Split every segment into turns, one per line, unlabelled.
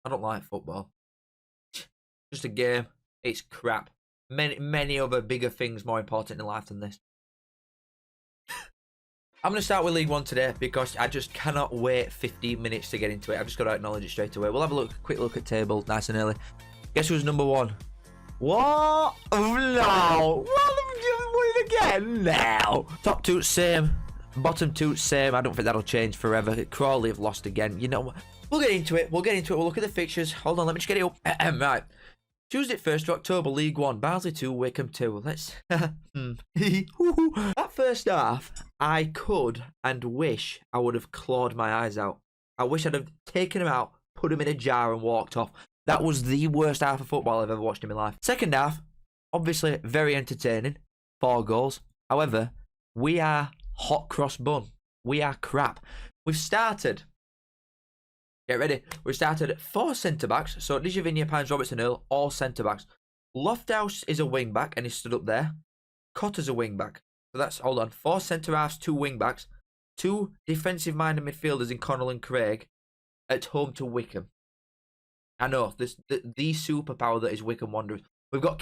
I don't like football. Just a game. It's crap. Many other bigger things more important in life than this. I'm going to start with League One today because I just cannot wait 15 minutes to get into it. I've just got to acknowledge it straight away. We'll have a quick look at table, nice and early. Guess who's number one? What? Oh, no. What again now? Top two, same. Bottom two, same. I don't think that'll change forever. Crawley have lost again. You know what? We'll get into it. We'll look at the fixtures. Hold on, let me just get it up. Right. Tuesday, 1st of October, League One. Barnsley 2, Wickham 2. Let's... That first half, I could and wish I would have clawed my eyes out. I wish I'd have taken him out, put him in a jar and walked off. That was the worst half of football I've ever watched in my life. Second half, obviously very entertaining. 4 goals. However, we are hot cross bun. We are crap. We've started... Get ready. We started 4 centre-backs. So, Dijavinia, Pines, Robertson, Earl, all centre-backs. Lofthouse is a wing-back, and he stood up there. Cotter's a wing-back. So, that's, hold on, 4 centre-halves, 2 wing-backs. 2 defensive-minded midfielders in Connell and Craig at home to Wickham. I know, the superpower that is Wickham Wanderers. We've got...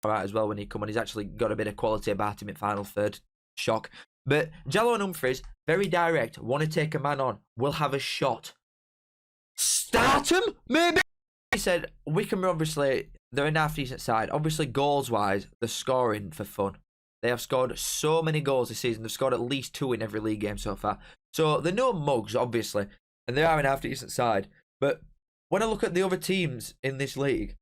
Right as well when he come on. He's actually got a bit of quality about him in final third. Shock. But Jallo and Humphries, very direct. Want to take a man on. Will have a shot. Start him? Maybe? He said, Wickham are obviously, they're a half decent side. Obviously, goals-wise, they're scoring for fun. They have scored so many goals this season. They've scored at least 2 in every league game so far. So, they're no mugs, obviously. And they are a half decent side. But when I look at the other teams in this league,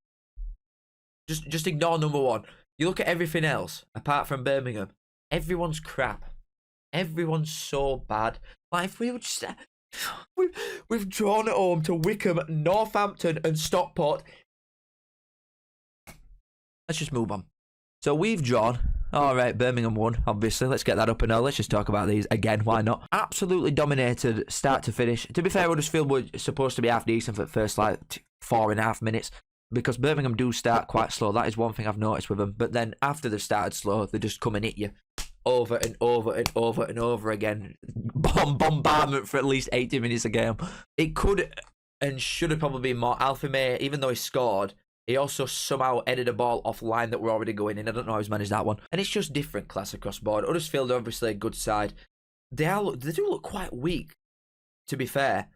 just ignore number 1. You look at everything else, apart from Birmingham. Everyone's crap. Everyone's so bad. Like, if we would just... We've drawn at home to Wickham, Northampton and Stockport. Let's just move on. So we've drawn. Alright, Birmingham won, obviously. Let's get that up and now. Let's just talk about these again. Why not? Absolutely dominated start to finish. To be fair, I just feel we're supposed to be half decent for the first, like, 4.5 minutes. Because Birmingham do start quite slow. That is one thing I've noticed with them. But then after they've started slow, they just come and hit you over and over and over and over again. Bombardment for at least 80 minutes a game. It could and should have probably been more. Alfie May, even though he scored, he also somehow headed a ball off line that were already going in. I don't know how he's managed that one. And it's just different class across board. Huddersfield are obviously a good side. They do look quite weak, to be fair.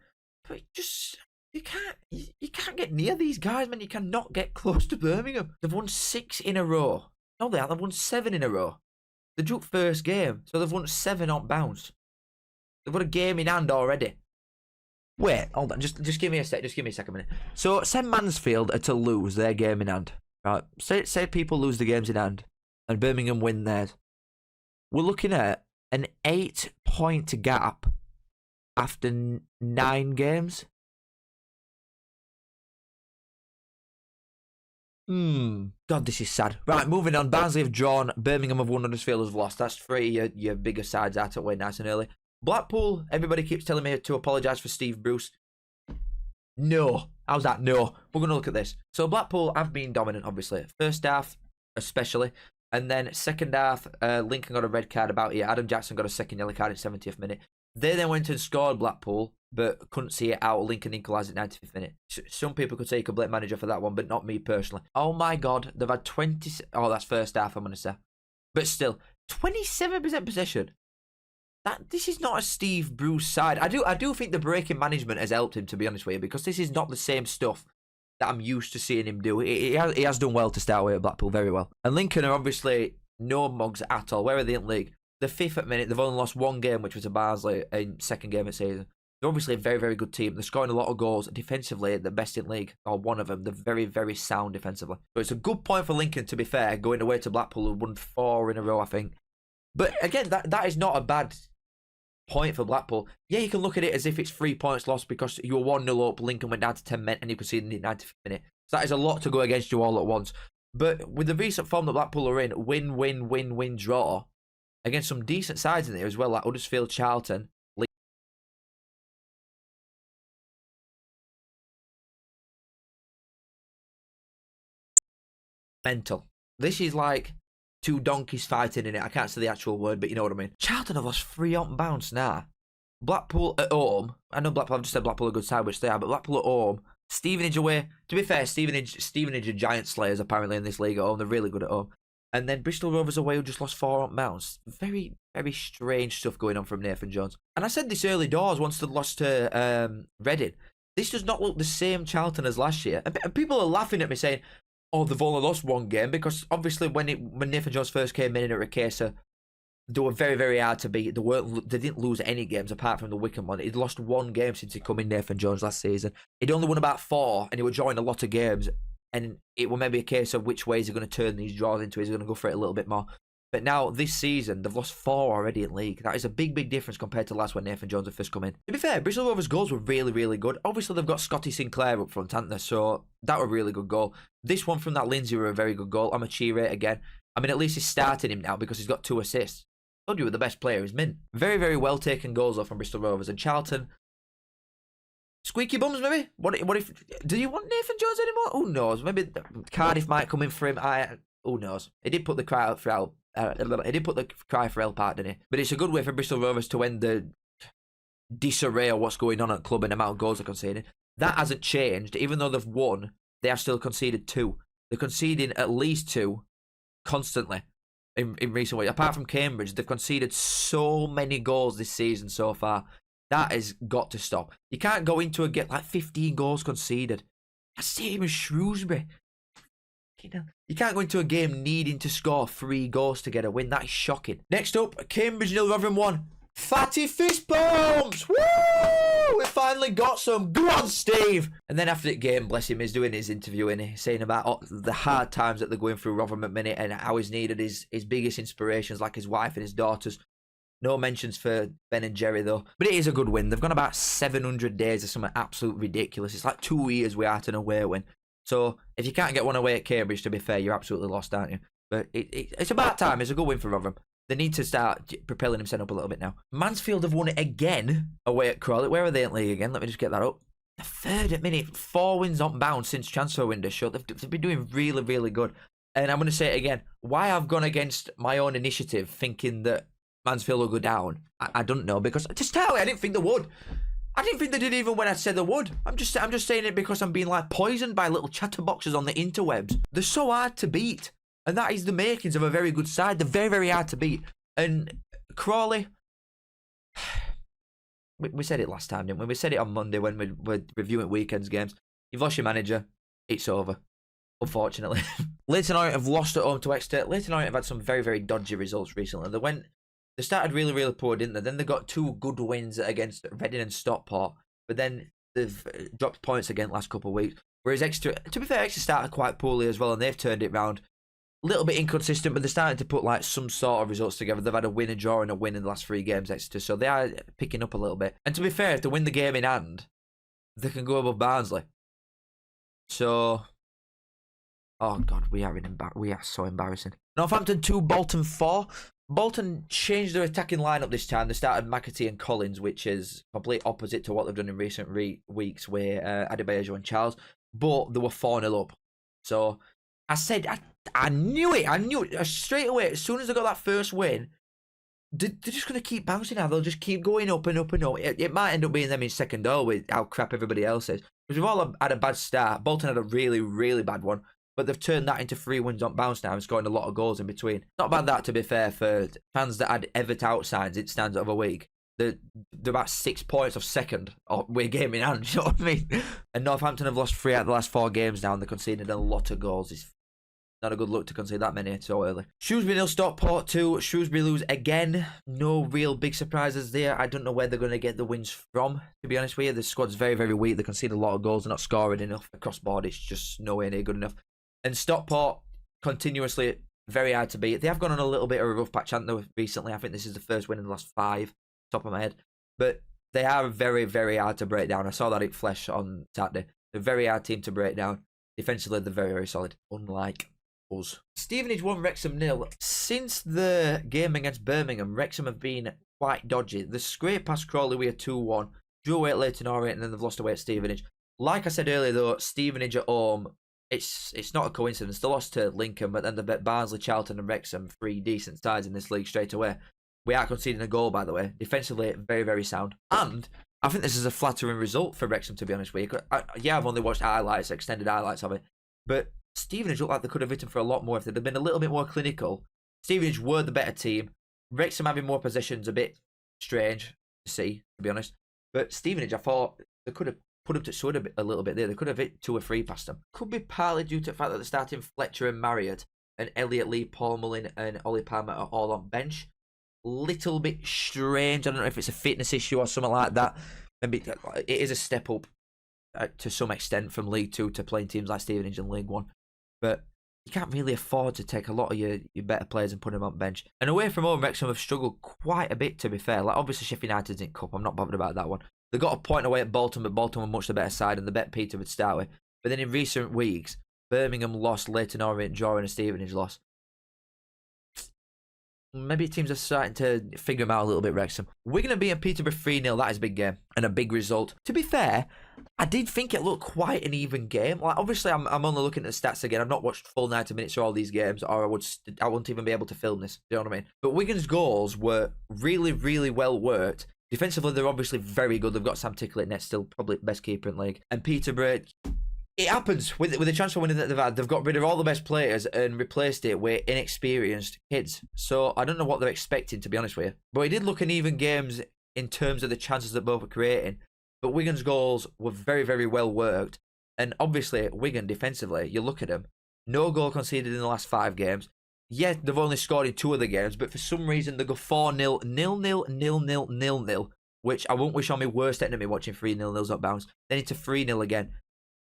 But just... You can't get near these guys, man. You cannot get close to Birmingham. They've won 6 in a row. No, they haven't. They've won 7 in a row. They drew first game, so they've won 7 on bounce. They've got a game in hand already. Wait, hold on. Just give me a sec. Just give me a second minute. So, St Mansfield are to lose their game in hand. Right? Say people lose the games in hand, and Birmingham win theirs. We're looking at an 8-point gap after 9 games. God, this is sad. Right, moving on. Barnsley have drawn. Birmingham have won. Huddersfield has lost. That's 3 your bigger sides out of way nice and early. Blackpool, everybody keeps telling me to apologise for Steve Bruce. No. How's that? No. We're going to look at this. So Blackpool have been dominant, obviously. First half, especially. And then second half, Lincoln got a red card about here. Adam Jackson got a second yellow card in 70th minute. They then went and scored Blackpool, but couldn't see it out. Lincoln equalised at 95th minute. Some people could say you could blame manager for that one, but not me personally. Oh my God, they've had 20... Oh, that's first half, I'm going to say. But still, 27% possession. This is not a Steve Bruce side. I do think the breaking management has helped him, to be honest with you, because this is not the same stuff that I'm used to seeing him do. He has done well to start with at Blackpool, very well. And Lincoln are obviously no mugs at all. Where are they in league? They're 5th at minute. They've only lost 1 game, which was to Barnsley in second game of the season. They're obviously a very, very good team. They're scoring a lot of goals. Defensively, they're best in league, or one of them. They're very, very sound defensively. So it's a good point for Lincoln, to be fair, going away to Blackpool, who won 4 in a row, I think. But again, that is not a bad point for Blackpool. Yeah, you can look at it as if it's 3 points lost because you were 1-0 up, Lincoln went down to 10 men, and you could see in the 90th minute. So that is a lot to go against you all at once. But with the recent form that Blackpool are in, win, win, win, win, draw, against some decent sides in there as well, like Huddersfield, Charlton. Mental. This is like two donkeys fighting in it. I can't say the actual word, but you know what I mean. Charlton have lost 3 on bounce now. Blackpool at home. I know Blackpool, I've just said Blackpool are a good side, which they are, but Blackpool at home. Stevenage away. To be fair, Stevenage are giant slayers apparently in this league at home. They're really good at home. And then Bristol Rovers away, who just lost 4 on bounce. Very, very strange stuff going on from Nathan Jones. And I said this early doors once they lost to Reading. This does not look the same Charlton as last year. And people are laughing at me saying, oh, they've only lost 1 game. Because obviously when Nathan Jones first came in at Ricasa, they were very, very hard to beat. They didn't lose any games apart from the Wycombe one. He'd lost 1 game since he come in, Nathan Jones, last season. He'd only won about 4, and he was drawing a lot of games. And it will maybe a case of which way is he going to turn these draws into. He's going to go for it a little bit more. But now, this season, they've lost 4 already in league. That is a big, big difference compared to last when Nathan Jones had first come in. To be fair, Bristol Rovers' goals were really, really good. Obviously, they've got Scotty Sinclair up front, haven't they? So, that was a really good goal. This one from that Lindsay were a very good goal. I'm a cheer rate again. I mean, at least he's starting him now because he's got 2 assists. I told you the best player is Min. Very, very well taken goals off from Bristol Rovers. And Charlton, squeaky bums maybe? What if, do you want Nathan Jones anymore? Who knows? Maybe Cardiff might come in for him. Who knows? He did put the cry out for help. He did put the cry for help out, didn't he? But it's a good way for Bristol Rovers to end the disarray of what's going on at the club and the amount of goals they're conceding. That hasn't changed. Even though they've won, they have still conceded 2. They're conceding at least 2 constantly in recent weeks. Apart from Cambridge, they've conceded so many goals this season so far. That has got to stop. You can't go into a game like 15 goals conceded. That's the same as Shrewsbury. You can't go into a game needing to score 3 goals to get a win. That is shocking. Next up, Cambridge 0, Rotherham 1. Fatty fist bumps! Woo! We finally got some. Go on, Steve! And then after the game, bless him, he's doing his interview and he's saying about the hard times that they're going through Rotherham at the minute and how he's needed his biggest inspirations like his wife and his daughters. No mentions for Ben and Jerry though. But it is a good win. They've gone about 700 days of something absolutely ridiculous. It's like 2 years without an away win. So if you can't get one away at Cambridge, to be fair, you're absolutely lost, aren't you? But it's about time. It's a good win for Rotherham. They need to start propelling himself up a little bit now. Mansfield have won it again away at Crawley. Where are they in league again? Let me just get that up. The 3rd at minute. 4 wins on bounce since transfer window shut. They've been doing really, really good. And I'm going to say it again. Why I've gone against my own initiative thinking that Mansfield will go down, I don't know. Because to start with, I didn't think they would. I didn't think they did even when I said they would. I'm just saying it because I'm being like poisoned by little chatterboxes on the interwebs. They're so hard to beat. And that is the makings of a very good side. They're very, very hard to beat. And Crawley, we said it last time, didn't we? We said it on Monday when we were reviewing weekends games. You've lost your manager. It's over. Unfortunately. Leyton Orient have lost at home to Exeter. Leyton Orient have had some very, very dodgy results recently. They started really, really poor, didn't they? Then they got 2 good wins against Reading and Stockport. But then they've dropped points again the last couple of weeks. Whereas Exeter, to be fair, Exeter started quite poorly as well, and they've turned it round. A little bit inconsistent, but they're starting to put like some sort of results together. They've had a win, a draw, and a win in the last 3 games, Exeter. So they are picking up a little bit. And to be fair, if they win the game in hand, they can go above Barnsley. So, oh God, we are so embarrassing. Northampton 2, Bolton 4. Bolton changed their attacking lineup this time. They started McAtee and Collins, which is complete opposite to what they've done in recent weeks with Adebayo and Charles. But they were 4-0 up. So I said, I knew it. Straight away, as soon as they got that first win, they're just going to keep bouncing now. They'll just keep going up and up and up. It might end up being them in second goal with how crap everybody else is. Because we've all had a bad start. Bolton had a really, really bad one. But they've turned that into 3 wins on bounce now and scoring a lot of goals in between. Not bad that, to be fair, for fans that had Everton outsides. It stands over a week. They're about 6 points of second. We're game in hand, you know what I mean? And Northampton have lost 3 out of the last 4 games now, and they're conceding a lot of goals. It's not a good look to concede that many so early. Shrewsbury 0, Stockport 2. Shrewsbury lose again. No real big surprises there. I don't know where they're going to get the wins from, to be honest with you. The squad's very, very weak. They concede a lot of goals. They're not scoring enough across board. It's just nowhere near good enough. And Stockport, continuously very hard to beat. They have gone on a little bit of a rough patch, haven't they, recently? I think this is the first win in the last 5, top of my head. But they are very, very hard to break down. I saw that in flesh on Saturday. They're a very hard team to break down. Defensively, they're very, very solid, unlike us. Stevenage 1, Wrexham 0. Since the game against Birmingham, Wrexham have been quite dodgy. They scraped past Crawley with a 2-1, drew away at Leyton Orient, and then they've lost away at Stevenage. Like I said earlier, though, Stevenage at home it's not a coincidence. They lost to Lincoln, but then they bet Barnsley, Charlton, and Wrexham, 3 decent sides in this league straight away. We are conceding a goal, by the way. Defensively, very, very sound. And I think this is a flattering result for Wrexham, to be honest with you. I've only watched highlights, extended highlights of it. But Stevenage looked like they could have written for a lot more if they'd have been a little bit more clinical. Stevenage were the better team. Wrexham having more possessions, a bit strange to see, to be honest. But Stevenage, I thought they could have put up to sword a little bit there. They could have hit 2 or 3 past them. Could be partly due to the fact that they're starting Fletcher and Marriott, and Elliot Lee, Paul Mullin, and Ollie Palmer are all on bench. Little bit strange. I don't know if it's a fitness issue or something like that. Maybe it is a step up to some extent from League 2 to playing teams like Stevenage in League 1. But you can't really afford to take a lot of your better players and put them on bench. And away from home, Wrexham have struggled quite a bit, to be fair. Like, obviously, Sheffield United's in Cup. I'm not bothered about that one. They got a point away at Bolton, but Bolton were much the better side, and they bet Peter would start with. But then in recent weeks, Birmingham lost, Leyton Orient draw, and Stevenage lost. Maybe teams are starting to figure them out a little bit, Wrexham. Wigan are beating Peterborough 3-0. That is a big game and a big result. To be fair, I did think it looked quite an even game. Like, obviously, I'm only looking at the stats again. I've not watched full 90 minutes of all these games, or I wouldn't even be able to film this. You know what I mean? But Wigan's goals were really, really well worked. Defensively, they're obviously very good. They've got Sam Tickle at net, still probably best keeper in the league. And Peterborough, it happens with the transfer winning that they've had. They've got rid of all the best players and replaced it with inexperienced kids. So I don't know what they're expecting, to be honest with you. But it did look an even games in terms of the chances that both were creating. But Wigan's goals were very, very well worked. And obviously, Wigan defensively, you look at them, no goal conceded in the last 5 games. Yeah, they've only scored in 2 of the games, but for some reason they go 4-0, 0-0, 0-0, 0-0, which I won't wish on my worst enemy watching 3-0 up bounce. Then into 3-0 again.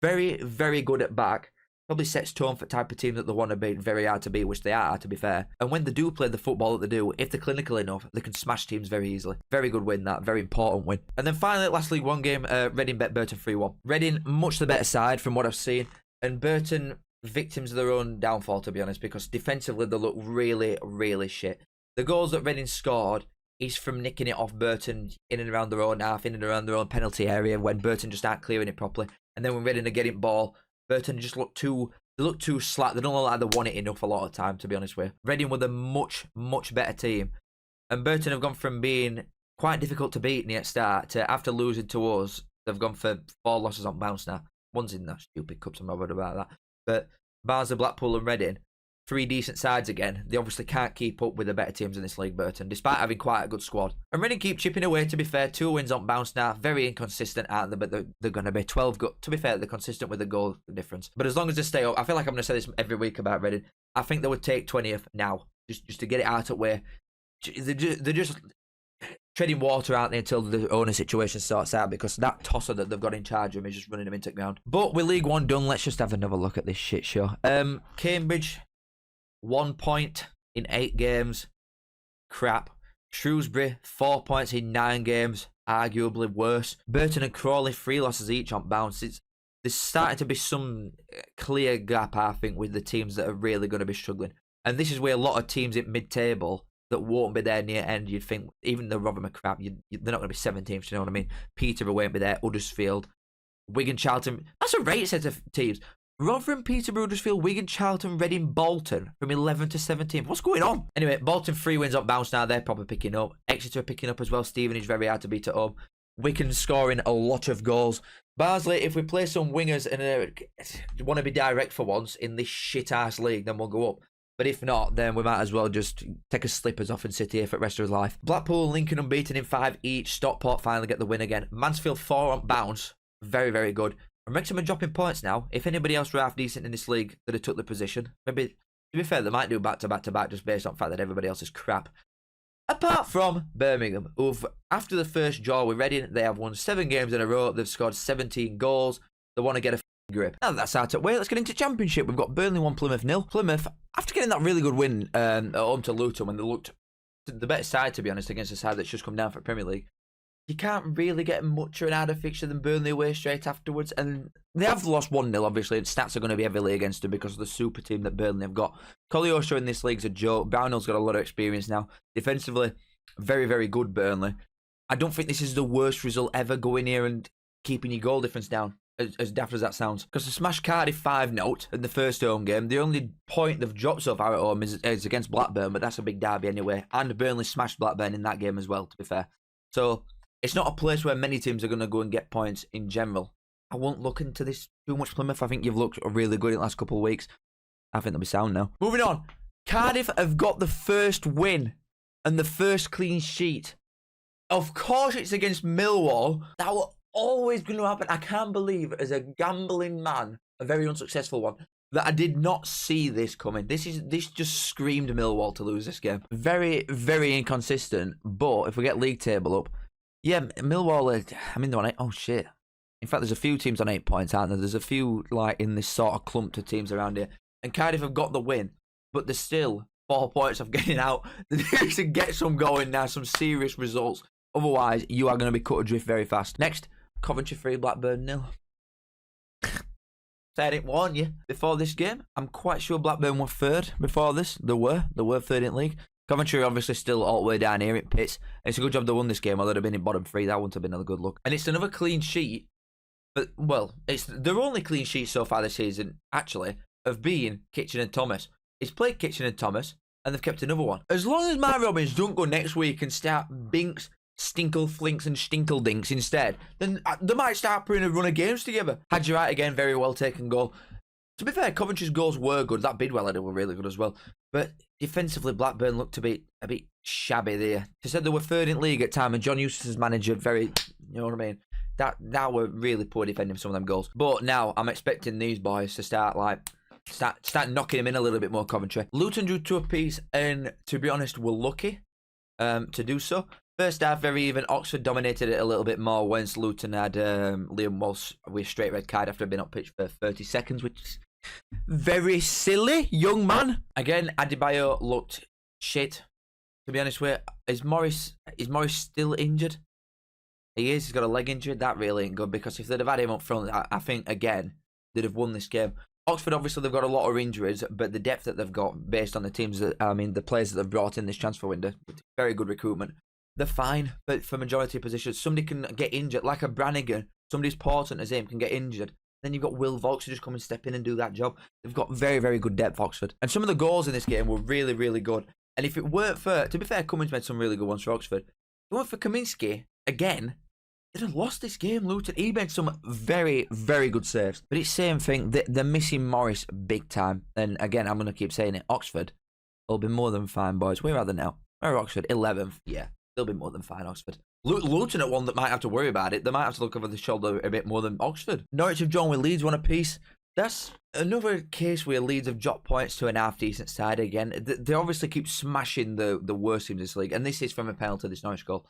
Very, very good at back. Probably sets tone for the type of team that they want to beat. Very hard to beat, which they are, to be fair. And when they do play the football that they do, if they're clinical enough, they can smash teams very easily. Very good win, that. Very important win. And then finally, last League 1 game, Reading bet Burton 3-1. Reading, much the better side from what I've seen. And Burton, victims of their own downfall, to be honest, because defensively they look really, really shit. The goals that Reading scored is from nicking it off Burton in and around their own half, in and around their own penalty area, when Burton just aren't clearing it properly. And then when Reading are getting ball, Burton just look too slack. They don't look like they want it enough a lot of time, to be honest with you. Reading were the much, much better team. And Burton have gone from being quite difficult to beat near start to, after losing to us, they've gone for 4 losses on bounce now. One's in that stupid cups, I'm not worried about that. But Barnsley, Blackpool and Reading, 3 decent sides again. They obviously can't keep up with the better teams in this league, Burton, despite having quite a good squad. And Reading keep chipping away, to be fair. 2 wins on bounce now. Very inconsistent, aren't they? But they're going to be 12 to be fair, they're consistent with the goal difference. But as long as they stay up, I feel like I'm going to say this every week about Reading. I think they would take 20th now, just to get it out of the way. They're just treading water, aren't they, until the owner situation sorts out, because that tosser that they've got in charge of them is just running them into the ground. But with League 1 done, let's just have another look at this shit show. Cambridge, 1 point in 8 games. Crap. Shrewsbury, 4 points in 9 games. Arguably worse. Burton and Crawley, 3 losses each on bounce. There's starting to be some clear gap, I think, with the teams that are really going to be struggling. And this is where a lot of teams in mid-table that won't be there near end, you'd think, even though Rotherham are crap, they're not going to be 7 teams, you know what I mean? Peterborough won't be there, Huddersfield, Wigan, Charlton. That's a great set of teams. Rotherham, Peterborough, Huddersfield, Wigan, Charlton, Reading, Bolton from 11 to 17. What's going on? Anyway, Bolton 3 wins up bounce now. They're probably picking up. Exeter picking up as well. Stevenage very hard to beat at home. Wigan scoring a lot of goals. Barnsley, if we play some wingers and want to be direct for once in this shit-ass league, then we'll go up. But if not, then we might as well just take our slippers off and sit here for the rest of his life. Blackpool, Lincoln unbeaten in 5 each. Stockport finally get the win again. Mansfield 4 on bounce. Very, very good. And Wrexham are dropping points now. If anybody else were half decent in this league that have took the position, maybe, to be fair, they might do back-to-back just based on the fact that everybody else is crap. Apart from Birmingham, who've, after the first draw with Reading, they have won 7 games in a row. They've scored 17 goals. They want to get a grip. Now that's out of the way, let's get into Championship. We've got Burnley 1, Plymouth 0. Plymouth, after getting that really good win at home to Luton, when they looked the better side, to be honest, against a side that's just come down for Premier League, you can't really get much of an harder fixture than Burnley away straight afterwards. And they have lost 1-0, obviously, and stats are going to be heavily against them because of the super team that Burnley have got. Koleosho in this league's a joke. Brownhill's got a lot of experience now. Defensively, very, very good Burnley. I don't think this is the worst result ever, going here and keeping your goal difference down. as daft as that sounds. Because they smashed Cardiff 5-0 in the first home game. The only point they've dropped so far at home is against Blackburn, but that's a big derby anyway. And Burnley smashed Blackburn in that game as well, to be fair. So it's not a place where many teams are going to go and get points in general. I won't look into this too much, Plymouth. I think you've looked really good in the last couple of weeks. I think they'll be sound now. Moving on. Cardiff have got the first win and the first clean sheet. Of course it's against Millwall. That was always going to happen. I can't believe, as a gambling man, a very unsuccessful one, that I did not see this coming. This just screamed Millwall to lose this game. Very, very inconsistent. But if we get league table up, yeah, Millwall, I mean, they're on 8. Oh, shit. In fact, there's a few teams on 8 points, aren't there? There's a few, like, in this sort of clump of teams around here. And Cardiff have got the win, but they're still 4 points off getting out. They need to get some going now, some serious results. Otherwise, you are going to be cut adrift very fast. Next, Coventry 3, Blackburn 0. I didn't warn you before this game. I'm quite sure Blackburn were third before this. They were third in league. Coventry are obviously still all the way down here in pits. And it's a good job they won this game, or they'd have been in bottom 3. That wouldn't have been a good look. And it's another clean sheet. But, well, it's their only clean sheet so far this season, actually, have been Kitchen and Thomas. It's played Kitchen and Thomas, and they've kept another one. As long as Matt Robbins don't go next week and start Binks, Stinkle Flinks and Stinkle Dinks instead, then they might start putting a run of games together. Hadji Wright again, very well taken goal. To be fair, Coventry's goals were good. That Bidwell header were really good as well. But defensively, Blackburn looked to be a bit shabby there. They said they were third in league at time, and John Eustace's manager, very, you know what I mean? That were really poor defending some of them goals. But now I'm expecting these boys to start knocking him in a little bit more, Coventry. Luton drew 2 apiece, and to be honest, were lucky to do so. First half, very even. Oxford dominated it a little bit more once Luton had Liam Walsh with a straight red card after being on pitch for 30 seconds, which is very silly, young man. Again, Adebayo looked shit. To be honest with you, is Morris still injured? He is. He's got a leg injury. That really ain't good, because if they'd have had him up front, I think, again, they'd have won this game. Oxford, obviously, they've got a lot of injuries, but the depth that they've got based on the teams that, the players that they've brought in this transfer window, very good recruitment. They're fine, but for majority of positions, somebody can get injured, like a Brannigan. Somebody as important as him can get injured. Then you've got Will Vaulks who just come and step in and do that job. They've got very, very good depth, Oxford. And some of the goals in this game were really, really good. And if it weren't for, to be fair, Cummins made some really good ones for Oxford. If it weren't for Kaminsky, again, they'd have lost this game, Luton. He made some very, very good saves. But it's the same thing. They're missing Morris big time. And again, I'm going to keep saying it. Oxford will be more than fine, boys. Where are they now? Where are Oxford? 11th. Yeah. They'll be more than fine, Oxford. Luton at one that might have to worry about it. They might have to look over the shoulder a bit more than Oxford. Norwich have drawn with Leeds 1 apiece. That's another case where Leeds have dropped points to an half-decent side again. They obviously keep smashing the worst teams in this league. And this is from a penalty, this Norwich goal.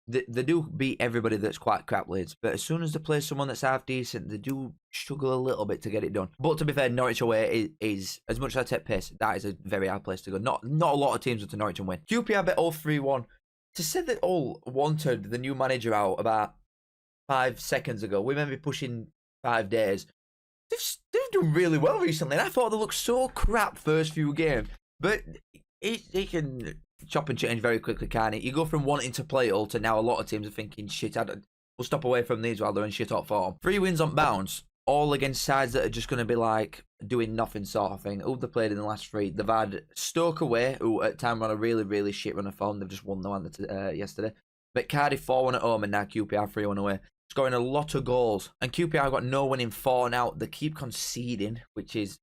They do beat everybody that's quite crap, Leeds. But as soon as they play someone that's half-decent, they do struggle a little bit to get it done. But to be fair, Norwich away is as much as I take piss, that is a very hard place to go. Not a lot of teams go to Norwich and win. QPR bet all 3-1. To say that all wanted the new manager out about 5 seconds ago, we may be pushing 5 days. They've done really well recently. And I thought they looked so crap first few games. But he can chop and change very quickly, can't he? You go from wanting to play all to now a lot of teams are thinking, shit, we'll stop away from these while they're in shit hot form. 3 wins on bounce, all against sides that are just going to be like doing nothing sort of thing. Who they played in the last 3? They've had Stoke away, who at time run a really, really shit run of form. They've just won the one yesterday. But Cardiff 4-1 at home, and now QPR 3-1 away. Scoring a lot of goals. And QPR got no winning 4 now. They keep conceding, which is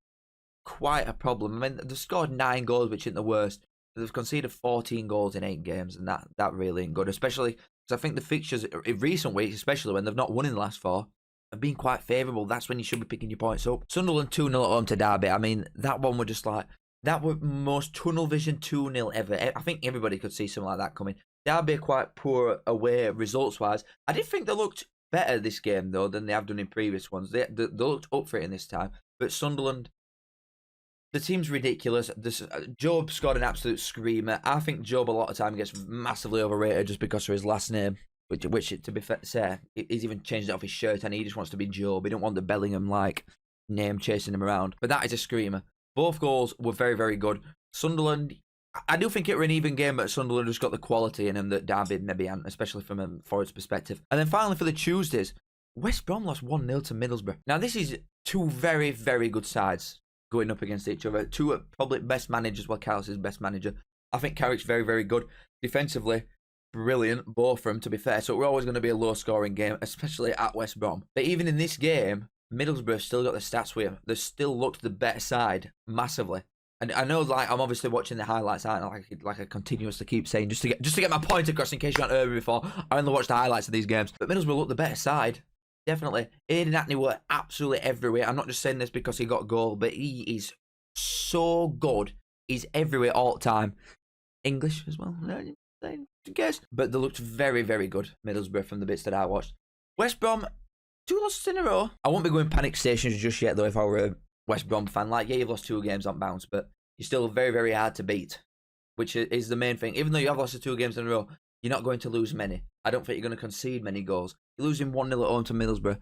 quite a problem. I mean, they've scored 9 goals, which isn't the worst. They've conceded 14 goals in 8 games, and that really ain't good. Especially because I think the fixtures in recent weeks, especially when they've not won in the last 4, have been quite favourable. That's when you should be picking your points up. Sunderland 2-0 at home to Derby. I mean, that one were just like, that were most tunnel vision 2-0 ever. I think everybody could see something like that coming. Derby are quite poor away results-wise. I did think they looked better this game, though, than they have done in previous ones. They looked up for it in this time. But Sunderland, the team's ridiculous. Job scored an absolute screamer. I think Job a lot of time gets massively overrated just because of his last name. Which to be fair, he's even changed it off his shirt, and he just wants to be Job. He don't want the Bellingham-like name chasing him around. But that is a screamer. Both goals were very, very good. Sunderland, I do think it were an even game, but Sunderland just got the quality in him that Derby maybe hadn't, especially from a forward's perspective. And then finally for the Tuesdays, West Brom lost 1-0 to Middlesbrough. Now, this is two very, very good sides going up against each other. Two probably best managers. Well, Carlos is best manager. I think Carrick's very, very good. Defensively, brilliant. Both of them, to be fair. So we're always going to be a low-scoring game, especially at West Brom. But even in this game, Middlesbrough still got the stats with him. They still looked the better side massively. And I know, like, I'm obviously watching the highlights, aren't I? Like I continuously keep saying, just to get my point across in case you haven't heard me before. I only watch the highlights of these games. But Middlesbrough looked the better side. Definitely. Aiden Hackney were absolutely everywhere. I'm not just saying this because he got a goal, but he is so good. He's everywhere all the time. English as well, I guess. But they looked very, very good, Middlesbrough, from the bits that I watched. West Brom, 2 losses in a row. I won't be going panic stations just yet, though, if I were a West Brom fan. Like, yeah, you've lost 2 games on bounce, but you're still very, very hard to beat, which is the main thing. Even though you have lost 2 games in a row, you're not going to lose many. I don't think you're going to concede many goals. You're losing 1-0 at home to Middlesbrough.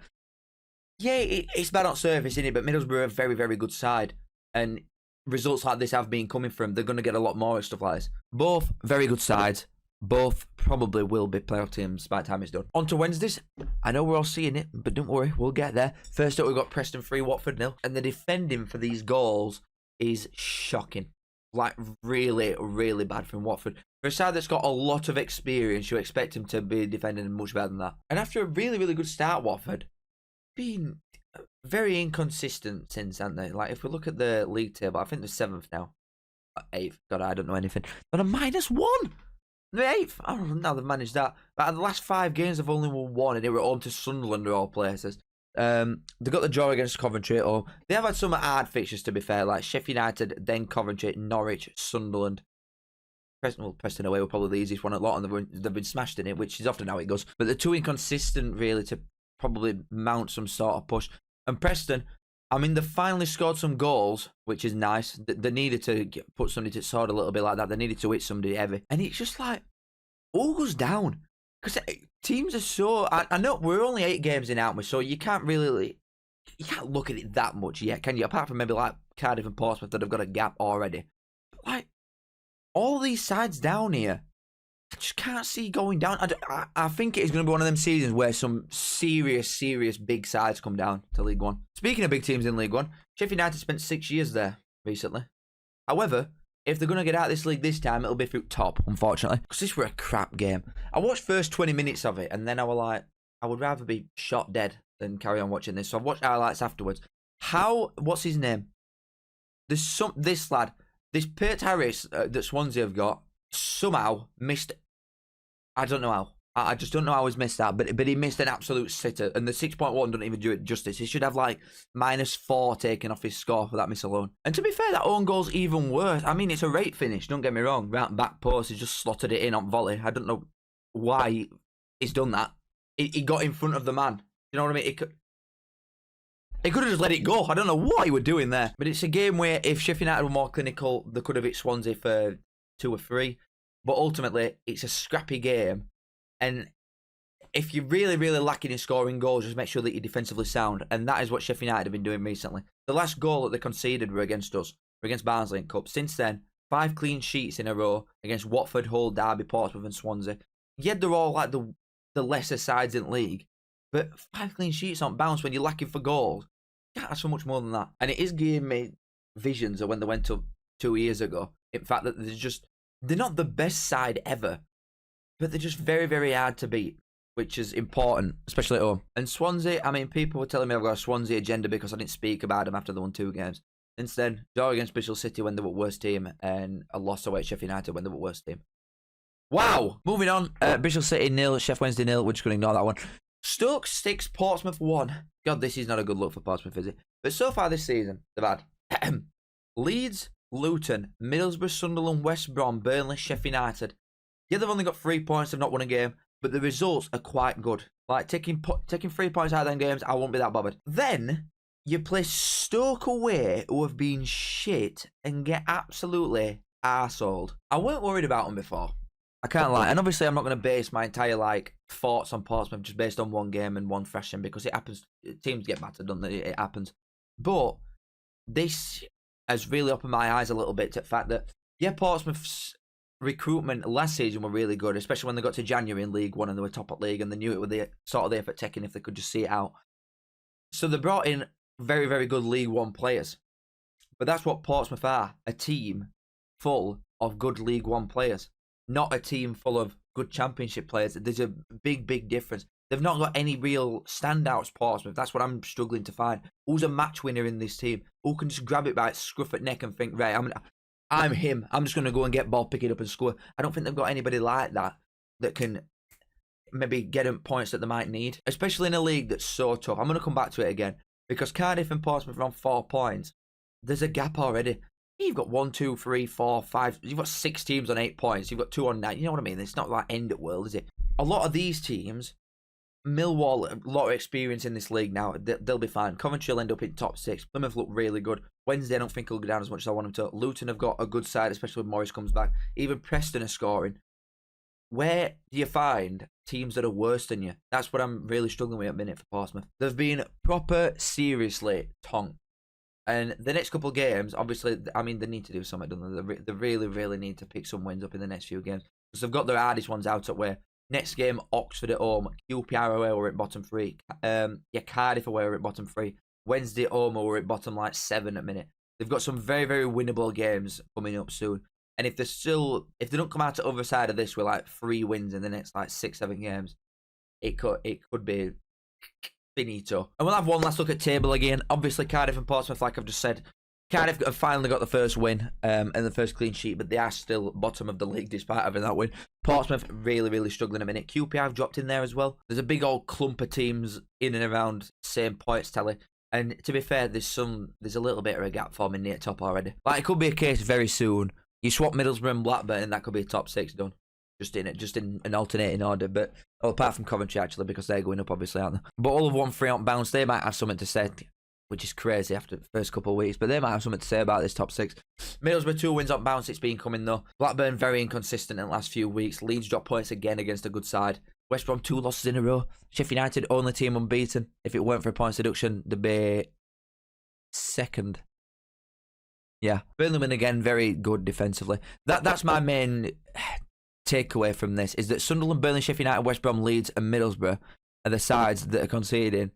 Yeah, it's bad on surface, isn't it? But Middlesbrough are a very, very good side. And results like this have been coming from. They're going to get a lot more of stuff like this. Both very good sides. Both probably will be playoff teams by the time it's done. On to Wednesdays. I know we're all seeing it, but don't worry, we'll get there. First up, we've got Preston 3, Watford 0. And the defending for these goals is shocking. Like, really, really bad from Watford. For a side that's got a lot of experience, you expect him to be defending much better than that. And after a really, really good start, Watford, been very inconsistent since, haven't they? Like, if we look at the league table, I think they're 7th now. 8th. God, I don't know anything. But a -1! The 8th. I don't know how they've managed that. But in the last 5 games, they've only won 1, and they were home to Sunderland of all places. They got the draw against Coventry at home. They have had some hard fixtures, to be fair, like Sheffield United, then Coventry, Norwich, Sunderland. Preston away were probably the easiest one a lot, and they've been smashed in it, which is often how it goes. But they're too inconsistent, really, to probably mount some sort of push. And Preston, I mean, they finally scored some goals, which is nice. They needed to put somebody to sword a little bit like that. They needed to hit somebody heavy. And it's just like, all goes down. Because teams are so... I know we're only 8 games in, aren't we? So you can't really... You can't look at it that much yet, can you? Apart from maybe like Cardiff and Portsmouth that have got a gap already. But like, all these sides down here, I just can't see going down. I think it is going to be one of them seasons where some serious big sides come down to League One. Speaking of big teams in League One, Sheffield United spent 6 years there recently. However, if they're going to get out of this league this time, it'll be through top, unfortunately. Because this were a crap game. I watched first 20 minutes of it, and then I was like, I would rather be shot dead than carry on watching this. So I've watched highlights afterwards. What's his name? This lad, this Pert Harris that Swansea have got, somehow missed. I don't know how. I just don't know how he's missed that, but he missed an absolute sitter, and the 6.1 doesn't even do it justice. He should have like -4 taken off his score for that miss alone. And to be fair, that own goal's even worse. I mean, it's a rate finish, don't get me wrong. Right back post, he just slotted it in on volley. I don't know why he's done that. He got in front of the man. You know what I mean? He could have just let it go. I don't know what he was doing there. But it's a game where if Sheffield United were more clinical, they could have hit Swansea for 2 or 3. But ultimately, it's a scrappy game. And if you're really, really lacking in scoring goals, just make sure that you're defensively sound. And that is what Sheffield United have been doing recently. The last goal that they conceded were against us, were against Barnsley in Cup. Since then, 5 clean sheets in a row against Watford, Hull, Derby, Portsmouth and Swansea. Yeah, they're all like the lesser sides in the league. But 5 clean sheets on bounce when you're lacking for goals. You can't ask for much more than that. And it is giving me visions of when they went up 2 years ago. In fact, that they're not the best side ever. But they're just very, very hard to beat, which is important, especially at home. And Swansea, I mean, people were telling me I've got a Swansea agenda because I didn't speak about them after they won 2 games. Instead, draw against Bristol City when they were worst team, and a loss away at Sheffield United when they were worst team. Wow! Moving on. Bristol City 0, Sheff Wednesday 0. We're just going to ignore that one. Stoke 6, Portsmouth 1. God, this is not a good look for Portsmouth, is it? But so far this season, they've had Leeds, Luton, Middlesbrough, Sunderland, West Brom, Burnley, Sheffield United. Yeah, they've only got 3 points. They've not won a game. But the results are quite good. Like, taking 3 points out of them games, I won't be that bothered. Then, you play Stoke away, who have been shit, and get absolutely arseholed. I weren't worried about them before. I can't lie. And obviously, I'm not going to base my entire, like, thoughts on Portsmouth just based on one game and one thrashing, because it happens. Teams get battered, don't they? It happens. But this has really opened my eyes a little bit to the fact that, yeah, Portsmouth's recruitment last season were really good, especially when they got to January in League One and they were top at league and they knew it was sort of there for taking if they could just see it out. So they brought in very, very good League One players. But that's what Portsmouth are, a team full of good League One players, not a team full of good Championship players. There's a big, big difference. They've not got any real standouts, Portsmouth. That's what I'm struggling to find. Who's a match winner in this team? Who can just grab it by its scruff at neck and think, right, I'm him. I'm just going to go and get ball, pick it up and score. I don't think they've got anybody like that that can maybe get them points that they might need, especially in a league that's so tough. I'm going to come back to it again because Cardiff and Portsmouth are on 4 points. There's a gap already. You've got 1, 2, 3, 4, 5. You've got 6 teams on 8 points. You've got 2 on 9. You know what I mean? It's not like end of world, is it? A lot of these teams, Millwall, a lot of experience in this league now. They'll be fine. Coventry will end up in top 6. Plymouth look really good. Wednesday, I don't think he'll go down as much as I want him to. Luton have got a good side, especially when Morris comes back. Even Preston are scoring. Where do you find teams that are worse than you? That's what I'm really struggling with at the minute for Portsmouth. They've been proper, seriously tonked. And the next couple of games, obviously, I mean, they need to do something, don't they? They really, really need to pick some wins up in the next few games. Because they've got their hardest ones out at way. Next game, Oxford at home. QPR away, we're at bottom 3. Cardiff away, we're at bottom 3. Wednesday at home, we're at bottom like 7 at minute. They've got some very, very winnable games coming up soon. And if they don't come out to the other side of this with like 3 wins in the next like 6, 7 games, it could be finito. And we'll have one last look at table again. Obviously, Cardiff and Portsmouth, like I've just said, Cardiff have finally got the first win and the first clean sheet, but they are still bottom of the league despite having that win. Portsmouth really, really struggling a minute. QPR have dropped in there as well. There's a big old clump of teams in and around same points tally. And to be fair, there's a little bit of a gap forming near top already. Like it could be a case very soon. You swap Middlesbrough and Blackburn, and that could be a top 6 done. Just in an alternating order, but apart from Coventry actually, because they're going up obviously, aren't they? But all of 1-3 on bounce, they might have something to say, which is crazy after the first couple of weeks, but they might have something to say about this top 6. Middlesbrough 2 wins on bounce, it's been coming though. Blackburn very inconsistent in the last few weeks. Leeds drop points again against a good side. West Brom 2 losses in a row. Sheffield United only team unbeaten. If it weren't for a points deduction, they'd be 2nd. Yeah, Burnley again, very good defensively. That's my main takeaway from this, is that Sunderland, Burnley, Sheffield United, West Brom, Leeds and Middlesbrough are the sides that are conceding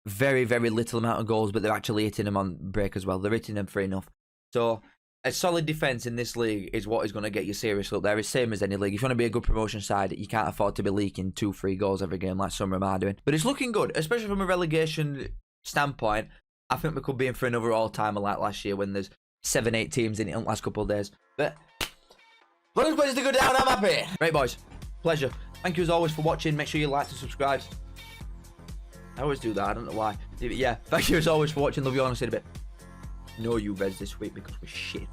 very, very little amount of goals, but they're actually hitting them on break as well. They're hitting them for enough. So a solid defence in this league is what is going to get you seriously up there. It's same as any league. If you want to be a good promotion side, you can't afford to be leaking 2-3 goals every game like some of them are doing. But it's looking good, especially from a relegation standpoint. I think we could be in for another all-timer like last year when there's 7-8 teams in it in the last couple of days. But as long as Wednesday go down, I'm happy. Right, boys. Pleasure. Thank you as always for watching. Make sure you like and subscribe. I always do that. I don't know why. Yeah. Thank you as always for watching. Love you all. And I'll see you in a bit. No you Reds this week because we're shit.